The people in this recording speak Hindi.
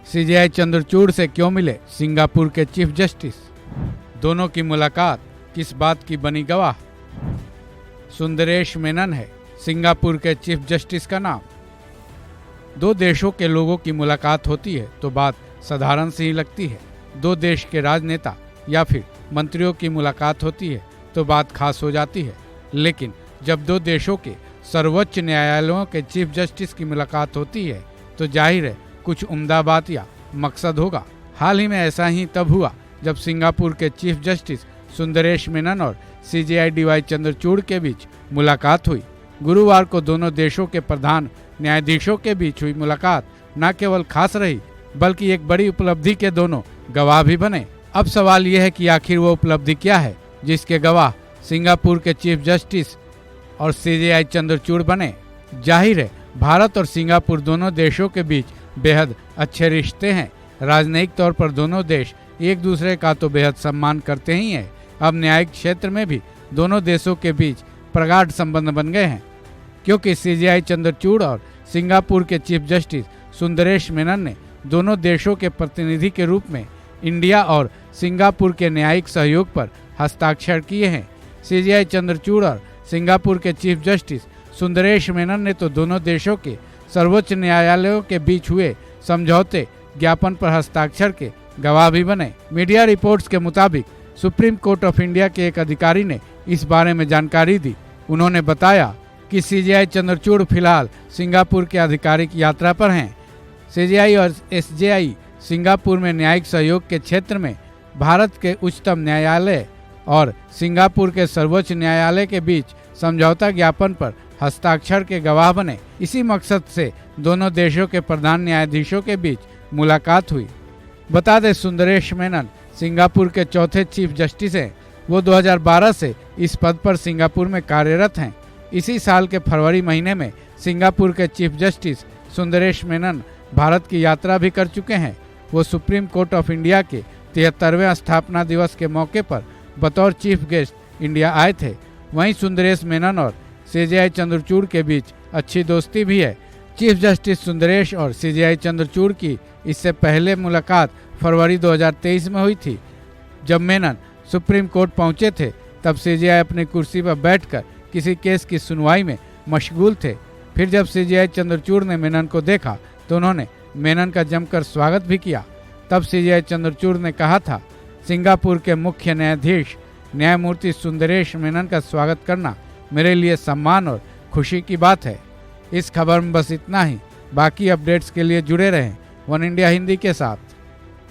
सीजेआई चंद्रचूड़ से क्यों मिले सिंगापुर के चीफ जस्टिस? दोनों की मुलाकात किस बात की बनी गवाह? सुंदरेश मेनन है सिंगापुर के चीफ जस्टिस का नाम। दो देशों के लोगों की मुलाकात होती है तो बात साधारण सी ही लगती है। दो देश के राजनेता या फिर मंत्रियों की मुलाकात होती है तो बात खास हो जाती है। लेकिन जब दो देशों के सर्वोच्च न्यायालयों के चीफ जस्टिस की मुलाकात होती है तो जाहिर है कुछ उम्दा बात या मकसद होगा। हाल ही में ऐसा ही तब हुआ जब सिंगापुर के चीफ जस्टिस सुंदरेश मेनन और सीजेआई डीवाई चंद्रचूड़ के बीच मुलाकात हुई। गुरुवार को दोनों देशों के प्रधान न्यायाधीशों के बीच हुई मुलाकात न केवल खास रही बल्कि एक बड़ी उपलब्धि के दोनों गवाह भी बने। अब सवाल यह है कि आखिर वो उपलब्धि क्या है जिसके गवाह सिंगापुर के चीफ जस्टिस और सीजेआई चंद्रचूड़ बने। जाहिर है भारत और सिंगापुर दोनों देशों के बीच बेहद अच्छे रिश्ते हैं। राजनयिक तौर पर दोनों देश एक दूसरे का तो बेहद सम्मान करते ही हैं। अब न्यायिक क्षेत्र में भी दोनों देशों के बीच प्रगाढ़ संबंध बन गए हैं, क्योंकि सीजेआई चंद्रचूड़ और सिंगापुर के चीफ जस्टिस सुंदरेश मेनन ने दोनों देशों के प्रतिनिधि के रूप में इंडिया और सिंगापुर के न्यायिक सहयोग पर हस्ताक्षर किए हैं। सीजेआई चंद्रचूड़ और सिंगापुर के चीफ जस्टिस सुंदरेश मेनन ने तो दोनों देशों के सर्वोच्च न्यायालयों के बीच हुए समझौते ज्ञापन पर हस्ताक्षर के गवाह भी बने। मीडिया रिपोर्ट्स के मुताबिक सुप्रीम कोर्ट ऑफ इंडिया के एक अधिकारी ने इस बारे में जानकारी दी। उन्होंने बताया कि सीजेआई चंद्रचूड़ फिलहाल सिंगापुर के आधिकारिक यात्रा पर हैं। सीजेआई और एसजेआई सिंगापुर में न्यायिक सहयोग के क्षेत्र में भारत के उच्चतम न्यायालय और सिंगापुर के सर्वोच्च न्यायालय के बीच समझौता ज्ञापन पर हस्ताक्षर के गवाह बने। इसी मकसद से दोनों देशों के प्रधान न्यायाधीशों के बीच मुलाकात हुई। बता दें सुंदरेश मेनन सिंगापुर के चौथे चीफ जस्टिस हैं। वो 2012 से इस पद पर सिंगापुर में कार्यरत हैं। इसी साल के फरवरी महीने में सिंगापुर के चीफ जस्टिस सुंदरेश मेनन भारत की यात्रा भी कर चुके हैं। वो सुप्रीम कोर्ट ऑफ इंडिया के 73वें स्थापना दिवस के मौके पर बतौर चीफ गेस्ट इंडिया आए थे। वहीं सुंदरेश मेनन और सीजेआई चंद्रचूड़ के बीच अच्छी दोस्ती भी है। चीफ जस्टिस सुंदरेश और सीजेआई चंद्रचूड़ की इससे पहले मुलाकात फरवरी 2023 में हुई थी। जब मेनन सुप्रीम कोर्ट पहुंचे थे तब सीजेआई अपनी कुर्सी पर बैठकर किसी केस की सुनवाई में मशगूल थे। फिर जब सीजेआई चंद्रचूड़ ने मेनन को देखा तो उन्होंने मेनन का जमकर स्वागत भी किया। तब सीजेआई चंद्रचूड़ ने कहा था, सिंगापुर के मुख्य न्यायाधीश न्यायमूर्ति सुंदरेश मेनन का स्वागत करना मेरे लिए सम्मान और खुशी की बात है। इस खबर में बस इतना ही। बाकी अपडेट्स के लिए जुड़े रहें वन इंडिया हिंदी के साथ।